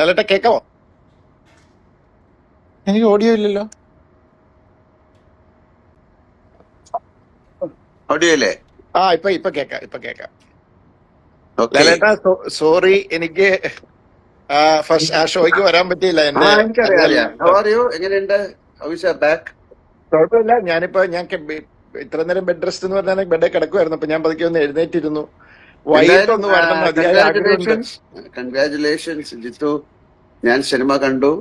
ലാലേട്ട കേക്കാമോ? എനിക്ക് ഓഡിയോ ഇല്ലല്ലോ. ഓഡിയോ അല്ലേ? ഇപ്പൊ കേക്കാം. ഓക്കെ. ലാലേട്ട സോറി, എനിക്ക് ഫസ്റ്റ് ആ ഷോയ്ക്ക് വരാൻ പറ്റിയില്ല. എനിക്കറിയാം അറിയാലോ. അറിയാം. How are you? എങ്ങനെയുണ്ട്? How is your back? കുഴപ്പമില്ല. ഇത്ര നേരം ബെഡ് റെസ്റ്റ് എന്ന് പറഞ്ഞാൽ ബെഡിൽ കിടക്കുമായിരുന്നു. അപ്പൊ ഞാൻ പതുക്കെ ഒന്ന് എഴുന്നേറ്റിരുന്നു. വൈകിട്ട് എന്തായാലും ഒന്ന് വരണമെന്ന് അതിയായ ആഗ്രഹമുണ്ട്. കൺഗ്രാറ്റുലേഷൻസ് ജിത്തു. ഞാൻ സിനിമ കണ്ടു.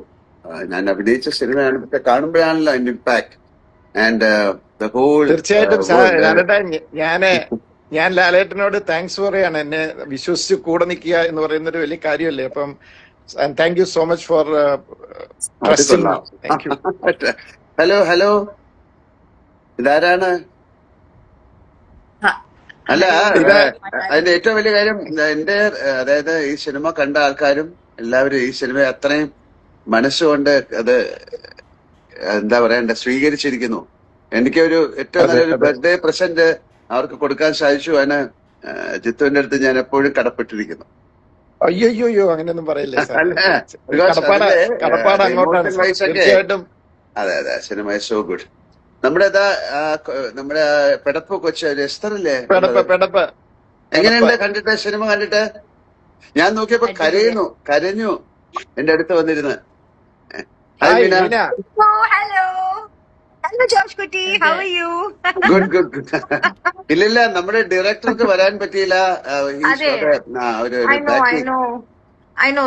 ഞാൻ അഭിനയിച്ച സിനിമയാണ്. പക്ഷെ കാണുമ്പോഴാണല്ലോ അതിന്റെ ഇമ്പാക്ട് ആൻഡ് ദ ഹോൾ തീർച്ചയായിട്ടും വേൾഡ്. ലാലേട്ട, ഞാൻ ലാലേട്ടനോട് താങ്ക്സ് പറയാണ്. എന്നെ വിശ്വസിച്ച് കൂടെ നിൽക്കുക എന്ന് പറയുന്ന ഒരു വലിയ കാര്യമല്ലേ. അപ്പം thank you so much for അത് ട്രസ്റ്റിംഗ് മീ. കൊള്ളാം. Thank you. ഹലോ, ഇതാരാണ്? അല്ല, ഇത് അതിന്റെ ഏറ്റവും വലിയ കാര്യം എന്റെ അതായത് ഈ സിനിമ കണ്ട ആൾക്കാരും എല്ലാവരും ഈ സിനിമ അത്രയും മനസ്സുകൊണ്ട് അത് എന്താ പറയണ്ട സ്വീകരിച്ചിരിക്കുന്നു. എനിക്കൊരു ഏറ്റവും അതെ നല്ലൊരു അതെ. ബർത്ത്ഡേ പ്രസന്റ് അവർക്ക് കൊടുക്കാൻ സാധിച്ചു. അതിന് ജിത്തുവിന്റെ അടുത്ത് ഞാൻ എപ്പോഴും കടപ്പെട്ടിരിക്കുന്നു. അയ്യോ, അങ്ങനെയൊന്നും പറയില്ലേ സാർ. അല്ല, ബിക്കോസ് അതിലെ കടപ്പാട് അങ്ങോട്ടാണ് ഇമോഷൻ സാർ. വൈസ് ഒക്കെ തീർച്ചയായിട്ടും. അതെ സിനിമ സോ ഗുഡ്. നമ്മുടെ നമ്മുടെ പെടപ്പ് കൊച്ചു എസ്തർ അല്ലേ ഉള്ളത്? പെടപ്പ്. എങ്ങനെയുണ്ട് കണ്ടിട്ട്? സിനിമ കണ്ടിട്ട് ഞാൻ നോക്കിയപ്പോ കരഞ്ഞു എന്റെ അടുത്ത് വന്നിരുന്ന്. Hi hi Meena. Meena. Oh, hello. Hello, Josh Kutti. How are you? Good. ഇല്ലില്ല, നമ്മുടെ ഡയറക്ടർക്ക് വരാൻ പറ്റിയില്ല. He's അതെ. got ഒരു I know. ബാക്കി.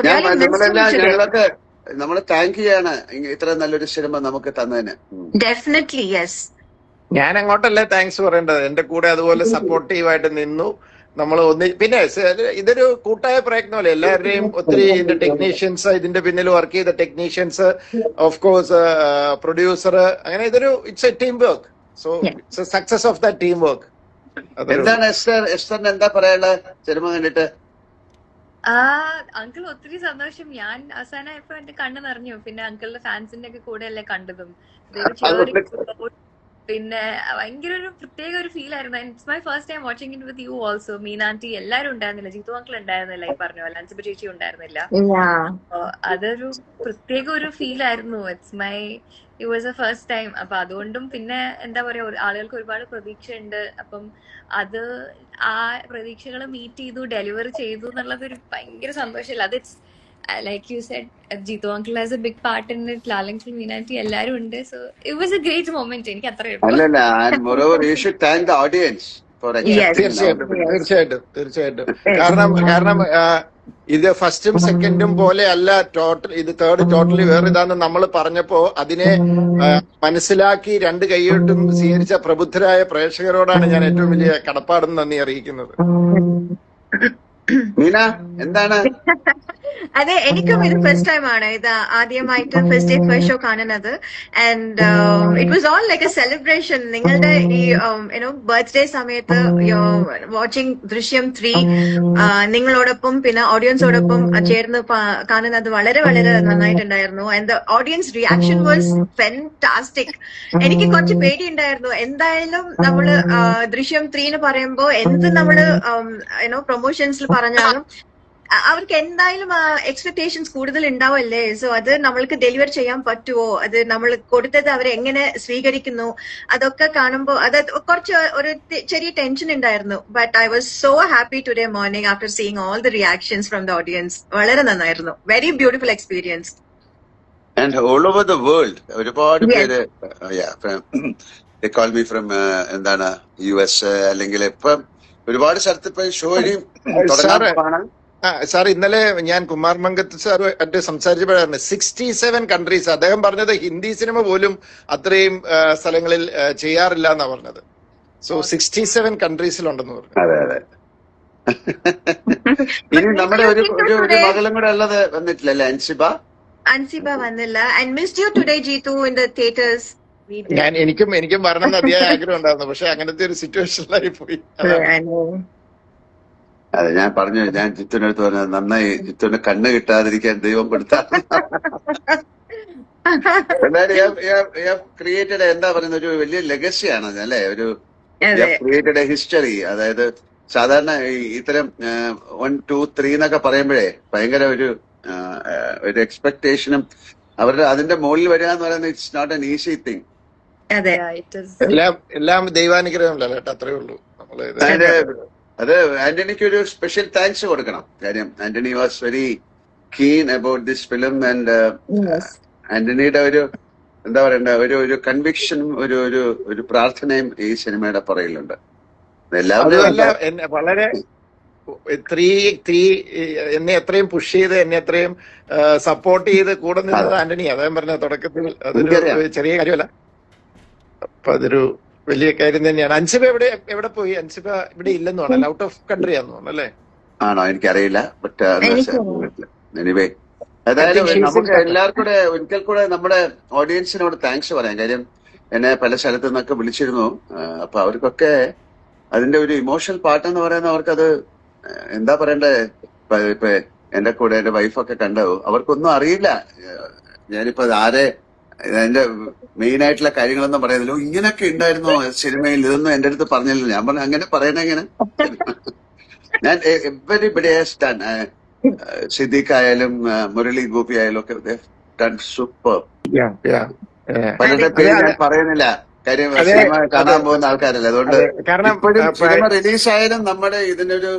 Really missed him today. ഞങ്ങളൊക്കെ നമ്മള് താങ്ക് ചെയ്യാണ് ഇത്ര നല്ലൊരു സിനിമ നമുക്ക് തന്നതിന്. Definitely, yes. ഞാൻ അങ്ങോട്ടല്ലേ താങ്ക്സ് പറയേണ്ടത്. എന്റെ കൂടെ അതുപോലെ സപ്പോർട്ടീവായിട്ട് നിന്നു. നമ്മൾ പിന്നെ ഇതൊരു കൂട്ടായ പ്രയത്നമല്ലേ. എല്ലാവരുടെയും ഒത്തിരി ഇതിന്റെ ടെക്നീഷ്യൻസ്, ഇതിന്റെ പിന്നിൽ വർക്ക് ചെയ്ത ടെക്നീഷ്യൻസ്, ഓഫ് കോഴ്സ് പ്രൊഡ്യൂസർ, അങ്ങനെ it's A team work. So it's A success of the team work. എന്താണ് എസ്റ്ററിന് എന്താ പറയാനുള്ളത് സിനിമ കണ്ടിട്ട്? അങ്കിൾ ഒത്തിരി സന്തോഷം. ഞാൻ അവസാനമായപ്പോ എന്റെ കണ്ണ് നിറഞ്ഞു. പിന്നെ അങ്കിളിന്റെ ഫാൻസിന്റെ ഒക്കെ കൂടെ അല്ലേ കണ്ടതും. പിന്നെ ഭയങ്കര ഒരു പ്രത്യേക ഒരു ഫീൽ ആയിരുന്നു. It's my first time watching it with you also. Meena aunty എല്ലാരും ഉണ്ടായിരുന്നില്ല. ജിത്തു അങ്കിൾ ഉണ്ടായിരുന്നില്ല. ഈ പറഞ്ഞ പോലെ അൻസിബ ചേച്ചി ഉണ്ടായിരുന്നില്ല. അതൊരു പ്രത്യേക ഒരു ഫീൽ ആയിരുന്നു. It was A first time. അപ്പൊ അതുകൊണ്ടും പിന്നെ എന്താ പറയാ, ആളുകൾക്ക് ഒരുപാട് പ്രതീക്ഷ ഉണ്ട്. അപ്പം അത് ആ പ്രതീക്ഷകൾ മീറ്റ് ചെയ്തു, ഡെലിവർ ചെയ്തു എന്നുള്ളത് ഒരു ഭയങ്കര സന്തോഷമില്ല. അത് like you said, Jitu uncle has a big part in it. Lal uncle, Meenanti, എല്ലാരും ഉണ്ട്. So it was a great moment. എനിക്ക് അത്രയേ ഉള്ളൂ. അല്ലല്ല, and moreover you should thank the audience for accepting തീർച്ചയായിട്ടും. കാരണം ഇത് ഫസ്റ്റും സെക്കൻഡും പോലെ അല്ല, ഇത് തേർഡ് ടോട്ടലി വേറെ ഇതാന്ന് നമ്മൾ പറഞ്ഞപ്പോ അതിനെ മനസ്സിലാക്കി രണ്ട് കൈയ്യോട്ടും സ്വീകരിച്ച പ്രബുദ്ധരായ പ്രേക്ഷകരോടാണ് ഞാൻ ഏറ്റവും വലിയ കടപ്പാടും നന്ദി അറിയിക്കുന്നത്. മീന എന്താണ്? അതെ, എനിക്കും ഇത് ഫസ്റ്റ് ടൈം ആണ്. ഇത് ആദ്യമായിട്ട് ഫസ്റ്റ് ഡേ ഫസ്റ്റ് ഷോ കാണുന്നത്. And it was all like A celebration. നിങ്ങളുടെ ഈ ബർത്ത്ഡേ സമയത്ത് വാച്ചിങ് ദൃശ്യം 3 നിങ്ങളോടൊപ്പം പിന്നെ ഓഡിയൻസോടൊപ്പം ചേർന്ന് കാണുന്നത് വളരെ വളരെ നന്നായിട്ടുണ്ടായിരുന്നു. And the audience reaction was fantastic. എനിക്ക് കുറച്ച് പേടിയുണ്ടായിരുന്നു. എന്തായാലും നമ്മള് ദൃശ്യം 3 പറയുമ്പോ എന്ത് നമ്മള് പ്രൊമോഷൻസിൽ പറഞ്ഞാലും അവർക്ക് എന്തായാലും എക്സ്പെക്ടേഷൻസ് കൂടുതൽ ഉണ്ടാവല്ലേ. സോ അത് നമ്മൾക്ക് ഡെലിവർ ചെയ്യാൻ പറ്റുമോ, അത് നമ്മൾ കൊടുത്തത് അവരെങ്ങനെ സ്വീകരിക്കുന്നു, അതൊക്കെ കാണുമ്പോൾ അത് കുറച്ച് ഒരു ചെറിയ ടെൻഷൻ ഉണ്ടായിരുന്നു. But I was so happy today morning after seeing all the reactions from the audience. വളരെ നന്നായിരുന്നു. Very beautiful experience. And all over the world ഒരുപാട് പേര് they call me from എന്താണ് US അല്ലെങ്കിൽ ഇപ്പം ഒരുപാട് സ്ഥലത്ത് ഇപ്പൊ ഷോ തുടങ്ങാൻ. സാർ, ഇന്നലെ ഞാൻ കുമാർ മംഗത്ത് സാറുമായിട്ട് സംസാരിച്ചപ്പോഴാണ് 67 കൺട്രീസ്. അദ്ദേഹം പറഞ്ഞത് ഹിന്ദി സിനിമ പോലും അത്രയും സ്ഥലങ്ങളിൽ ചെയ്യാറില്ല എന്നാ പറഞ്ഞത്. സോ 67 കൺട്രീസിലുണ്ടെന്ന് പറഞ്ഞു. അതെ. ഇനി നമ്മുടെ ഒരു മകളും കൂടെ ഉള്ളത് വന്നിട്ടില്ലല്ലേ, അൻസിബ വന്നില്ല. And missed you today Jeethu in the theatres. എനിക്കും വരണമെന്ന് അതിയായ ആഗ്രഹം ഉണ്ടായിരുന്നു. പക്ഷെ അങ്ങനത്തെ ഒരു സിറ്റുവേഷനിലായി പോയി. അതെ, ഞാൻ പറഞ്ഞു, ഞാൻ ജിത്തുവിന്റെ അടുത്ത് പറഞ്ഞത് നന്നായി, ജിത്തുവിന്റെ കണ്ണ് കിട്ടാതിരിക്കാൻ ദൈവം കൊടുത്താൽ. എന്തായാലും ക്രിയേറ്റഡ് എന്താ പറയുന്ന ഒരു വലിയ ലെഗസിയാണ് അല്ലെ, ഒരു ക്രിയേറ്റഡ് എ ഹിസ്റ്ററി. അതായത് സാധാരണ ഇത്തരം 1, 2, 3 എന്നൊക്കെ പറയുമ്പോഴേ ഭയങ്കര ഒരു ഒരു എക്സ്പെക്ടേഷനും അവരുടെ അതിന്റെ മുകളിൽ വരിക എന്ന് പറയുന്നത് it's not an easy thing. അതെ ഇറ്റ് ഇസ് എല്ലാം ദൈവാനുഗ്രഹമല്ല കേട്ടോ, അത്രേ ഉള്ളൂ. നമ്മള് ഇത് അതിന്റെ അത് ആന്റണിക്ക് ഒരു സ്പെഷ്യൽ താങ്ക്സ് കൊടുക്കണം. കാര്യം Antony was very keen about this film and ആന്റണിയുടെ ഒരു എന്താ പറയണ്ട ഒരു കൺവിക്ഷനും ഒരു പ്രാർത്ഥനയും ഈ സിനിമയുടെ പുറകിലുണ്ട്. എല്ലാവരും അതുമല്ല, എന്നെ വളരെ എന്നെ എത്രയും പുഷ് ചെയ്ത് എന്നെ എത്രയും സപ്പോർട്ട് ചെയ്ത് കൂടെ നിന്നത് ആന്റണി. അദ്ദേഹം പറഞ്ഞ തുടക്കത്തിൽ അതൊരു ചെറിയ കാര്യമല്ല, അപ്പൊ അതൊരു വലിയ കാര്യം തന്നെയാണ്. അൻസിബ എവിടെ പോയി? അൻസിബ ഇവിടെ ഇല്ലെന്ന് തോന്നല്ലോ, ഔട്ട് ഓഫ് കൺട്രി ആണെന്ന് തോന്നുന്നു അല്ലേ? ആണോ എനിക്കറിയില്ല. ബട്ട് എനിവേ ഏതായാലും നമുക്ക് എല്ലാവർക്കും കൂടെ ഒരിക്കൽ കൂടെ നമ്മുടെ ഓഡിയൻസിനോട് താങ്ക്സ് പറയാം. കാര്യം എന്നെ പല സ്ഥലത്തു നിന്നൊക്കെ വിളിച്ചിരുന്നു. അപ്പൊ അവർക്കൊക്കെ അതിന്റെ ഒരു ഇമോഷണൽ പാർട്ട് എന്ന് പറയുന്നത് അവർക്കത് എന്താ പറയണ്ടേ. ഇപ്പൊ എന്റെ കൂടെ എന്റെ വൈഫൊക്കെ കണ്ടു, അവർക്കൊന്നും അറിയില്ല. ഞാനിപ്പോ ആരെ അതിന്റെ മെയിൻ ആയിട്ടുള്ള കാര്യങ്ങളൊന്നും പറയുന്നില്ല. ഇങ്ങനെയൊക്കെ ഉണ്ടായിരുന്നോ സിനിമയിൽ, ഇതൊന്നും എന്റെ അടുത്ത് പറഞ്ഞില്ല. ഞാൻ പറഞ്ഞു അങ്ങനെ പറയണെങ്ങനെ. ഞാൻ എവരിബഡി ഹാസ് ഡൺ. സിദ്ദീഖ് ആയാലും മുരളി ഗോപി ആയാലും ഒക്കെ ഡൺ സൂപ്പർ. പലരുടെ പേര് ഞാൻ പറയുന്നില്ല, കാര്യം സിനിമ കാണാൻ പോകുന്ന ആൾക്കാരല്ലേ. അതുകൊണ്ട് ഇപ്പോഴും സിനിമ റിലീസായാലും നമ്മുടെ ഇതിനൊരു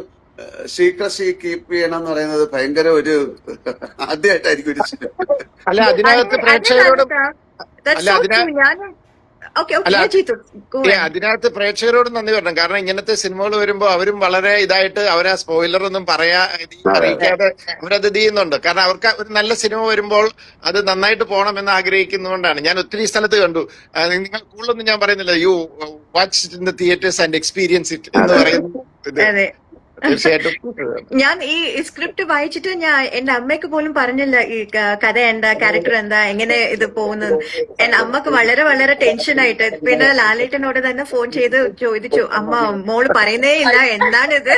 സീക്രസി കീപ്പ് ചെയ്യണം എന്ന് പറയുന്നത് ഭയങ്കര ഒരു ആദ്യമായിട്ടായിരിക്കും ഒരു സിനിമ. അല്ല അതിനകത്ത് പ്രേക്ഷകരോടും അതിനകത്ത് പ്രേക്ഷകരോട് നന്ദി പറയണം. കാരണം ഇങ്ങനത്തെ സിനിമകൾ വരുമ്പോ അവരും വളരെ ഇതായിട്ട് അവരെ സ്പോയിലറൊന്നും അറിയിക്കാതെ അവരത് ചെയ്യുന്നുണ്ട്. കാരണം അവർക്ക് ഒരു നല്ല സിനിമ വരുമ്പോൾ അത് നന്നായിട്ട് പോകണമെന്ന് ആഗ്രഹിക്കുന്നതുകൊണ്ടാണ്. ഞാൻ ഒത്തിരി സ്ഥലത്ത് കണ്ടു. നിങ്ങൾ കൂടുതലൊന്നും ഞാൻ പറയുന്നില്ല, you watch in the theatres and experience it എന്ന് പറയുന്നത്. തീർച്ചയായിട്ടും ഞാൻ ഈ സ്ക്രിപ്റ്റ് വായിച്ചിട്ട് ഞാൻ എന്റെ അമ്മയ്ക്ക് പോലും പറഞ്ഞില്ല ഈ കഥ എന്താ, ക്യാരക്ടർ എന്താ, എങ്ങനെ ഇത് പോകുന്നത്. എന്റെ അമ്മക്ക് വളരെ വളരെ ടെൻഷനായിട്ട് പിന്നെ ലാലേട്ടനോട് തന്നെ ഫോൺ ചെയ്ത് ചോദിച്ചു, അമ്മ മോള് പറയുന്നേ ഇല്ല, എന്താണിത്.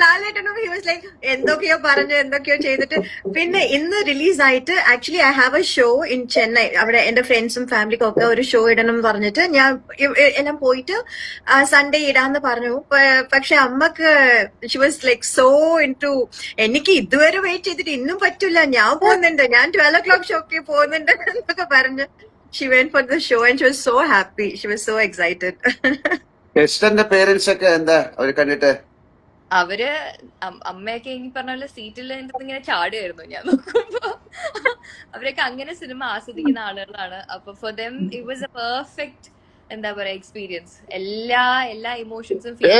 ലാലേട്ടനും ഹി വാസ് ലൈക്ക് എന്തൊക്കെയോ എന്തൊക്കെയോ ചെയ്തിട്ട് പിന്നെ ഇന്ന് റിലീസായിട്ട് actually I have a show in Chennai. അവിടെ എന്റെ ഫ്രണ്ട്സും ഫാമിലിക്കും ഒക്കെ ഒരു ഷോ ഇടണം എന്ന് പറഞ്ഞിട്ട് ഞാൻ എല്ലാം പോയിട്ട് സൺഡേ ഇടാന്ന് പറഞ്ഞു. പക്ഷെ അമ്മക്ക് she was like so into എനിക്ക് ഇതുവരെ വെയിറ്റ് ചെയ്തിട്ട് ഇന്നും പറ്റില്ല, ഞാൻ പോകുന്നുണ്ട്, ഞാൻ 12 o'clock ഷോക്ക് പോകുന്നുണ്ട് എന്നൊക്കെ പറഞ്ഞ് she went for the show and she was so happy, she was so excited. എസ്റ്ററിന്റെ പേരൻസ് ഒക്കെ എന്താ അവര് കണ്ടിട്ട്? അവര് അമ്മയൊക്കെ ഈ പറഞ്ഞ പോലെ സീറ്റിൽ ഇങ്ങനെ ചാടുകയായിരുന്നു ഞാൻ നോക്കുമ്പോ. അവരൊക്കെ അങ്ങനെ സിനിമ ആസ്വദിക്കുന്ന ആളുകളാണ്. അപ്പൊ for them it was A perfect എന്താ പറയാ എക്സ്പീരിയൻസ്. എല്ലാ ഇമോഷൻസും ഫീൽ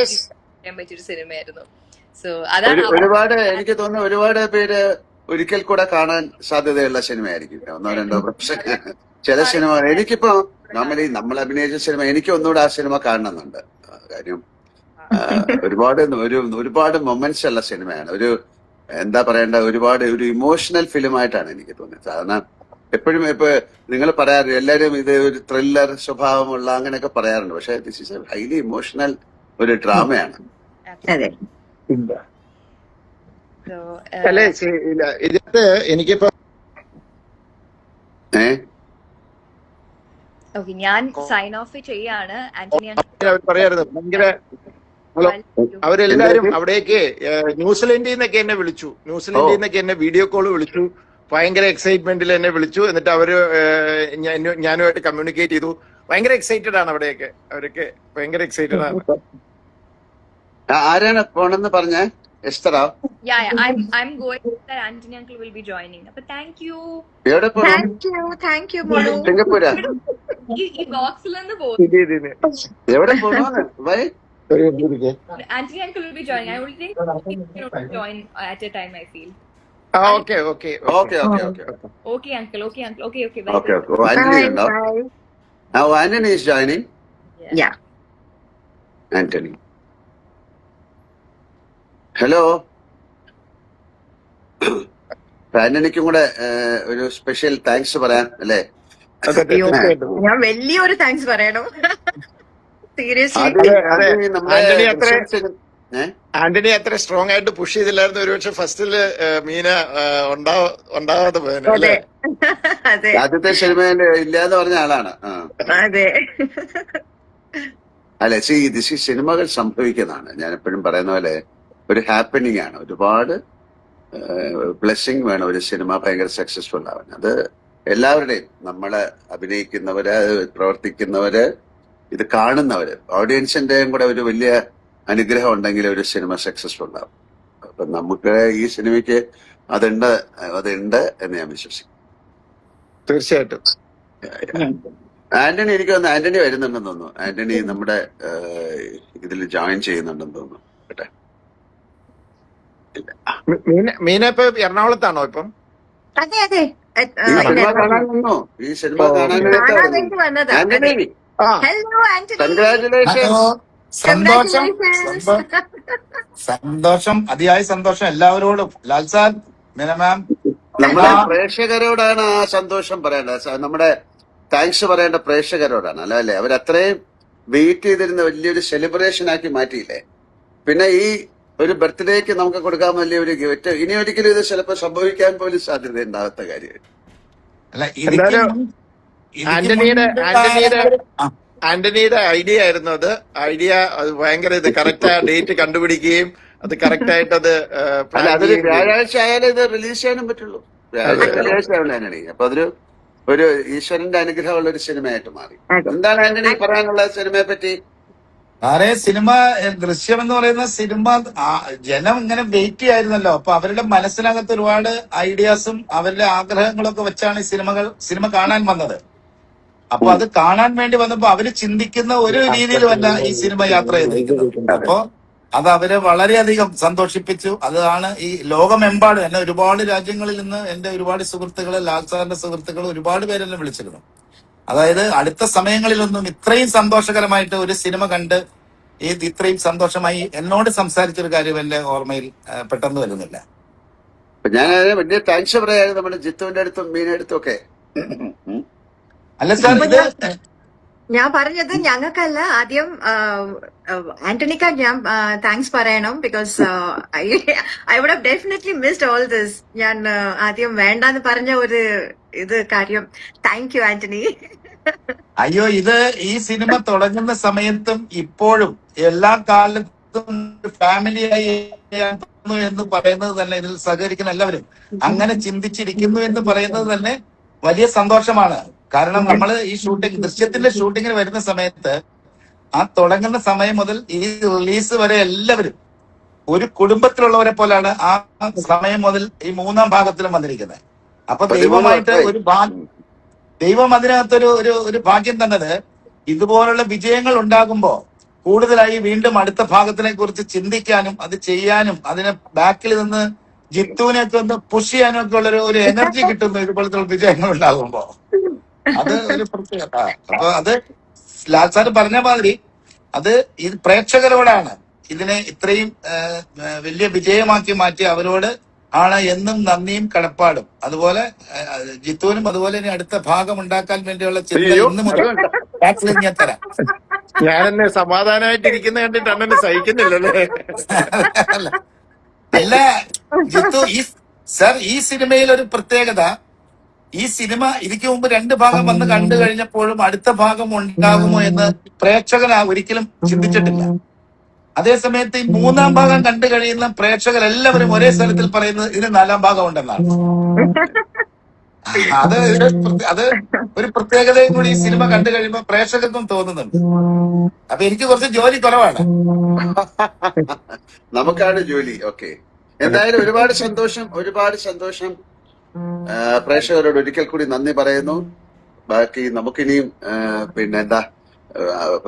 ചെയ്യാൻ പറ്റിയൊരു സിനിമയായിരുന്നു. സോ അതാണ് ഒരുപാട് എനിക്ക് തോന്നുന്നു ഒരുപാട് പേര് ഒരിക്കൽ കൂടെ കാണാൻ സാധ്യതയുള്ള സിനിമയായിരിക്കും. ഒന്നോ രണ്ടോ പ്രാവശ്യം ചില സിനിമ എനിക്കിപ്പോ നോർമലി നമ്മൾ അഭിനയിച്ച സിനിമ എനിക്ക് ഒന്നുകൂടെ ആ സിനിമ കാണണമെന്നുണ്ട്. കാര്യം ഒരുപാട് മൊമെന്റ്സ് ഉള്ള സിനിമയാണ്. ഒരു എന്താ പറയണ്ട ഒരു ഇമോഷണൽ ഫിലിമായിട്ടാണ് എനിക്ക് തോന്നിയത്. സാധാരണ എപ്പോഴും ഇപ്പൊ നിങ്ങൾ പറയാറ് എല്ലാരും ഇത് ഒരു ത്രില്ലർ സ്വഭാവമുള്ള അങ്ങനെയൊക്കെ പറയാറുണ്ട്. പക്ഷെ this is A highly emotional ഒരു ഡ്രാമയാണ്. അതെ അല്ലേ? ഇതിനകത്ത് എനിക്കിപ്പോ ഞാൻ സൈൻ ഓഫ് ചെയ്യാണ്. ആന്റണി പറയായിരുന്നു ഭയങ്കര അവരെല്ലാരും അവിടേക്ക് ന്യൂസിലൻഡിൽ നിന്നൊക്കെ എന്നെ വിളിച്ചു, ന്യൂസിലൻഡിൽ നിന്നൊക്കെ എന്നെ വീഡിയോ കോൾ വിളിച്ചു, ഭയങ്കര എക്സൈറ്റ്മെന്റിൽ എന്നെ വിളിച്ചു. എന്നിട്ട് അവര് ഞാനുമായിട്ട് കമ്മ്യൂണിക്കേറ്റ് ചെയ്തു. ഭയങ്കര എക്സൈറ്റഡ് ആണ് അവിടെയൊക്കെ, അവരൊക്കെ ഭയങ്കര എക്സൈറ്റഡ് ആണ്. ആരാണ് പോണെന്ന് പറഞ്ഞ? എസ്തറ? I'm going. Anthony uncle will be joining. But thank you. എവിടെ പോണം? Thank you മോളു. സിംഗപ്പൂരാ? ഈ ബോക്സിൽ നിന്ന് പോകും. എവിടെ പോണോന്ന്? Anthony uncle will be joining. I only think he will join at a time I feel. Okay. Okay, uncle. Okay. Bye. Okay. Anthony undo? Now Anthony is joining. Yeah. Anthony. Hello. ആന്റണിക്കും കൂടെ ഒരു special thanks പറയാം അല്ലേ? ഞാൻ വലിയൊരു thanks പറയണോ? Seriously Antony അത്ര strong ആയിട്ട് പുഷ് ചെയ്തില്ലായിരുന്നു. ഒരുപക്ഷെ ഫസ്റ്റില് മീന ഉണ്ടാവാതെ പോയത്. ആദ്യത്തെ സിനിമയിൽ ഇല്ലാന്ന് പറഞ്ഞ ആളാണ്. അതെ അല്ലെ? സിനിമകൾ സംഭവിക്കുന്നതാണ്. ഞാൻ എപ്പോഴും പറയുന്ന പോലെ ഒരു ഹാപ്പനിങ് ആണ്. ഒരുപാട് ബ്ലെസ്സിങ് വേണം ഒരു സിനിമ ഭയങ്കര സക്സസ്ഫുൾ ആവാൻ. അത് എല്ലാവരുടെയും, നമ്മളെ അഭിനയിക്കുന്നവര്, പ്രവർത്തിക്കുന്നവര്, ഇത് കാണുന്നവര്, ഓഡിയൻസിന്റെയും കൂടെ ഒരു വലിയ അനുഗ്രഹം ഉണ്ടെങ്കിൽ ഒരു സിനിമ സക്സസ്ഫുൾ ആവും. അപ്പൊ നമുക്ക് ഈ സിനിമയ്ക്ക് അതുണ്ട് എന്ന് ഞാൻ വിശ്വസിക്കും. തീർച്ചയായിട്ടും. ആന്റണി, എനിക്ക് തോന്നുന്നു ആന്റണി വരുന്നുണ്ടെന്ന് തോന്നുന്നു. ആന്റണി നമ്മുടെ ഇതിൽ ജോയിൻ ചെയ്യുന്നുണ്ടെന്ന് തോന്നുന്നു. കേട്ടെ, മീന ഇപ്പൊ എറണാകുളത്താണോ ഇപ്പം? അതെ അതെ ഈ സിനിമ കാണാൻ വന്നു. ഈ സിനിമ കാണാൻ കാണാൻ വേണ്ടി വന്നതാ. ആന്റണി, ആ, ഹലോ ആന്റണി, കൺഗ്രാറ്റുലേഷൻസ്. സന്തോഷം കൺഗ്രാറ്റുലേഷൻസ്. സന്തോഷം, അതിയായ സന്തോഷം എല്ലാവരോടും. ലാൽ സാർ, മീന മാം, നമ്മുടെ പ്രേക്ഷകരോടാണ് ആ സന്തോഷം പറയേണ്ടത്. നമ്മുടെ താങ്ക്സ് പറയേണ്ട പ്രേക്ഷകരോടാണ്, അല്ലേ? അവരത്രയും വെയിറ്റ് ചെയ്തിരുന്ന വലിയൊരു സെലിബ്രേഷൻ ആക്കി മാറ്റിയില്ലേ. പിന്നെ ഈ ഒരു ബർത്ത്ഡേക്ക് നമുക്ക് കൊടുക്കാൻ വലിയൊരു ഗിഫ്റ്റ് ഇനി ഒരിക്കലും ഇത് ചിലപ്പോൾ സംഭവിക്കാൻ പോലും സാധ്യത ഉണ്ടാകാത്ത കാര്യം. അല്ല, ആന്റണിയുടെ ഐഡിയ ആയിരുന്നു അത്. ഐഡിയ അത് ഭയങ്കര ഇത് കറക്റ്റ് ഡേറ്റ് കണ്ടുപിടിക്കുകയും അത് കറക്റ്റ് ആയിട്ട് അത് അല്ല, അതൊരു വ്യാഴാഴ്ച ആയാലും ഇത് റിലീസ് ചെയ്യാനും പറ്റുള്ളൂ. വെള്ളിയാഴ്ച ആവില്ല ആന്റണി. അപ്പൊ അതൊരു ഈശ്വരന്റെ അനുഗ്രഹമുള്ള ഒരു സിനിമയായിട്ട് മാറി. എന്താണ് ആന്റണി പറയാനുള്ള സിനിമയെ പറ്റി? സാറേ, സിനിമ ദൃശ്യം എന്ന് പറയുന്ന സിനിമ ജനം ഇങ്ങനെ വെയിറ്റ് ചെയ്യായിരുന്നല്ലോ. അപ്പൊ അവരുടെ മനസ്സിനകത്ത് ഒരുപാട് ഐഡിയാസും അവരുടെ ആഗ്രഹങ്ങളൊക്കെ വെച്ചാണ് ഈ സിനിമ കാണാൻ വന്നത്. അപ്പൊ അത് കാണാൻ വേണ്ടി വന്നപ്പോ അവര് ചിന്തിക്കുന്ന ഒരു രീതിയിലുമല്ല ഈ സിനിമ യാത്ര ചെയ്തിരിക്കുന്നത്. അപ്പൊ അത് അവരെ വളരെയധികം സന്തോഷിപ്പിച്ചു. അതാണ് ഈ ലോകമെമ്പാടും എന്നെ ഒരുപാട് രാജ്യങ്ങളിൽ നിന്ന് എന്റെ ഒരുപാട് സുഹൃത്തുക്കള്, ലാൽ സാറിന്റെ സുഹൃത്തുക്കൾ ഒരുപാട് പേരെന്നെ വിളിച്ചിരുന്നു. അതായത് അടുത്ത സമയങ്ങളിലൊന്നും ഇത്രയും സന്തോഷകരമായിട്ട് ഒരു സിനിമ കണ്ട് ഇത്രയും സന്തോഷമായി എന്നോട് സംസാരിച്ചൊരു കാര്യം എന്റെ ഓർമ്മയിൽ പെട്ടെന്ന് വരുന്നില്ല. ഞാൻ വലിയ താങ്ക്സ് പറയായിരുന്നു നമ്മുടെ ജിത്തുവിന്റെ അടുത്തും മീനയുടെ അടുത്തും ഒക്കെ. അല്ല സാർ, ഇത് ഞാൻ പറഞ്ഞത് ഞങ്ങൾക്കല്ല, ആദ്യം ആന്റണിക്ക ഞാൻ താങ്ക്സ് പറയണം. Because I would have definitely missed all this. ഞാൻ ആദ്യം വേണ്ടാന്ന് പറഞ്ഞ ഒരു കാര്യം. Thank you Antony. അയ്യോ, ഇത് ഈ സിനിമ തുടങ്ങുന്ന സമയത്തും ഇപ്പോഴും എല്ലാ കാലത്തും ഫാമിലിയായി എന്ന് പറയുന്നത് തന്നെ, ഇതിൽ സഹകരിക്കുന്ന എല്ലാവരും അങ്ങനെ ചിന്തിച്ചിരിക്കുന്നു എന്ന് പറയുന്നത് തന്നെ വലിയ സന്തോഷമാണ്. കാരണം നമ്മൾ ഈ ദൃശ്യത്തിന്റെ ഷൂട്ടിങ്ങിന് വരുന്ന സമയത്ത് ആ തുടങ്ങുന്ന സമയം മുതൽ ഈ റിലീസ് വരെ എല്ലാവരും ഒരു കുടുംബത്തിലുള്ളവരെ പോലാണ് ആ സമയം മുതൽ ഈ മൂന്നാം ഭാഗത്തിലും വന്നിരിക്കുന്നത്. അപ്പൊ ദൈവമായിട്ട് ദൈവം അതിനകത്തൊരു ഒരു ഭാഗ്യം തന്നത്, ഇതുപോലുള്ള വിജയങ്ങൾ ഉണ്ടാകുമ്പോ കൂടുതലായി വീണ്ടും അടുത്ത ഭാഗത്തിനെ കുറിച്ച് ചിന്തിക്കാനും അത് ചെയ്യാനും അതിനെ ബാക്കിൽ നിന്ന് ജിത്തുവിനെയൊക്കെ ഒന്ന് പുഷ് ചെയ്യാനും ഒക്കെ ഉള്ള ഒരു എനർജി കിട്ടുന്നു ഇതുപോലത്തെ വിജയങ്ങൾ ഉണ്ടാകുമ്പോ. അത് ഒരു പ്രത്യേകത. അപ്പൊ അത് ലാൽ സാർ പറഞ്ഞ മാതിരി അത് ഇത് പ്രേക്ഷകരോടാണ് ഇതിനെ ഇത്രയും വലിയ വിജയമാക്കി മാറ്റി അവരോട് ആണ് എന്നും നന്ദിയും കടപ്പാടും. അതുപോലെ ജിത്തുവിനും അതുപോലെ ഇനി അടുത്ത ഭാഗം ഉണ്ടാക്കാൻ വേണ്ടിയുള്ള ചിന്ത ഇന്ന് മുതൽ ഞാൻ തരാം. ഞാനെന്നെ സമാധാനമായിട്ടിരിക്കുന്ന കണ്ടിട്ട് അന്നെ സഹിക്കുന്നില്ലല്ലേ? അല്ല ജിത്തു, ഈ സിനിമയിൽ ഒരു പ്രത്യേകത, ഈ സിനിമ ഇതിക്ക് മുമ്പ് 2 ഭാഗം വന്ന് കണ്ടു കഴിഞ്ഞപ്പോഴും അടുത്ത ഭാഗം ഉണ്ടാകുമോ എന്ന് പ്രേക്ഷകർ ഒരിക്കലും ചിന്തിച്ചിട്ടില്ല. അതേസമയത്ത് ഈ 3-ാം ഭാഗം കണ്ടു കഴിയുന്ന പ്രേക്ഷകരെല്ലാവരും ഒരേ സ്ഥലത്തിൽ പറയുന്നത് ഇതിന് 4-ാം ഭാഗം ഉണ്ടെന്നാണ്. അത് ഒരു പ്രത്യേകതയും കൂടി ഈ സിനിമ കണ്ടു കഴിയുമ്പോൾ പ്രേക്ഷകർക്കും തോന്നുന്നുണ്ട്. അപ്പൊ എനിക്ക് കുറച്ച് ജോലി കുറവാണ്. നമുക്കാണ് ജോലി. ഓക്കെ, എന്തായാലും ഒരുപാട് സന്തോഷം. പ്രേക്ഷകരോട് ഒരിക്കൽ കൂടി നന്ദി പറയുന്നു. ബാക്കി നമുക്കിനിയും പിന്നെന്താ,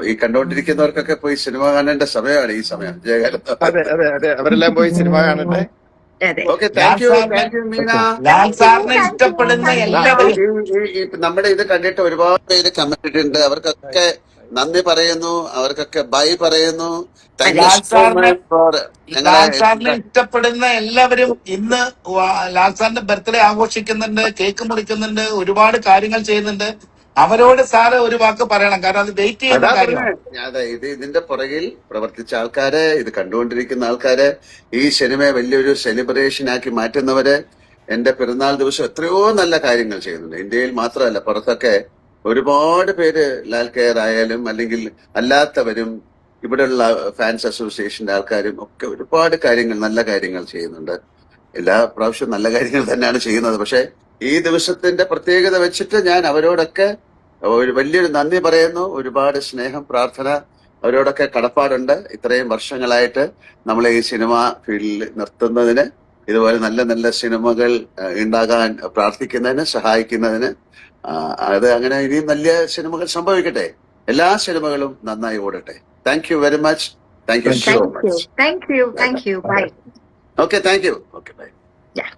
ഈ കണ്ടുകൊണ്ടിരിക്കുന്നവർക്കൊക്കെ പോയി സിനിമ കാണേണ്ട സമയമാണ് ഈ സമയം. ജയകാലത്ത് അതെ അതെ അതെ, അവരെല്ലാം പോയി സിനിമ കാണട്ടെ. Okay, thank U Meena. ഇഷ്ടപ്പെടുന്ന നമ്മുടെ ഇത് കണ്ടിട്ട് ഒരുപാട് പേര് കമന്റ് ഇട്ടുണ്ട്. അവർക്കൊക്കെ നന്ദി പറയുന്നു, അവർക്കൊക്കെ ബൈ പറയുന്നു. ലാൽ സാറിനെ ഇഷ്ടപ്പെടുന്ന എല്ലാവരും ഇന്ന് ലാൽ സാറിന്റെ ബർത്ത്ഡേ ആഘോഷിക്കുന്നുണ്ട്, കേക്ക് മുറിക്കുന്നുണ്ട്, ഒരുപാട് കാര്യങ്ങൾ ചെയ്യുന്നുണ്ട്. അവരോട് സാറ് ഒരു വാക്ക് പറയണം, കാരണം അത് വെയിറ്റ് ചെയ്യുന്ന കാര്യമാണ്. അതെ, ഇതിന്റെ പുറകിൽ പ്രവർത്തിച്ച ആൾക്കാര്, ഇത് കണ്ടുകൊണ്ടിരിക്കുന്ന ആൾക്കാര്, ഈ സിനിമയെ വലിയൊരു സെലിബ്രേഷൻ ആക്കി മാറ്റുന്നവര്, എന്റെ പിറന്നാൾ ദിവസം എത്രയോ നല്ല കാര്യങ്ങൾ ചെയ്യുന്നുണ്ട്. ഇന്ത്യയിൽ മാത്രമല്ല, പുറത്തൊക്കെ ഒരുപാട് പേര് ലാൽ കെയർ ആയാലും അല്ലെങ്കിൽ അല്ലാത്തവരും ഇവിടെയുള്ള ഫാൻസ് അസോസിയേഷന്റെ ആൾക്കാരും ഒക്കെ ഒരുപാട് കാര്യങ്ങൾ, നല്ല കാര്യങ്ങൾ ചെയ്യുന്നുണ്ട്. എല്ലാ പ്രാവശ്യവും നല്ല കാര്യങ്ങൾ തന്നെയാണ് ചെയ്യുന്നത്. പക്ഷെ ഈ ദിവസത്തിന്റെ പ്രത്യേകത വെച്ചിട്ട് ഞാൻ അവരോടൊക്കെ ഒരു വലിയൊരു നന്ദി പറയുന്നു. ഒരുപാട് സ്നേഹം, പ്രാർത്ഥന അവരോടൊക്കെ കടപ്പാടുണ്ട്. ഇത്രയും വർഷങ്ങളായിട്ട് നമ്മളെ ഈ സിനിമ ഫീൽഡിൽ നിർത്തുന്നതിന്, ഇതുപോലെ നല്ല നല്ല സിനിമകൾ ഉണ്ടാകാൻ പ്രാർത്ഥിക്കുന്നതിന്, സഹായിക്കുന്നതിന്. അത് അങ്ങനെ ഇനിയും നല്ല സിനിമകൾ സംഭവിക്കട്ടെ. എല്ലാ സിനിമകളും നന്നായി ഓടട്ടെ. Thank you very much. Thank you so much. Thank you. Bye. Okay, thank you. Okay, bye. Yeah.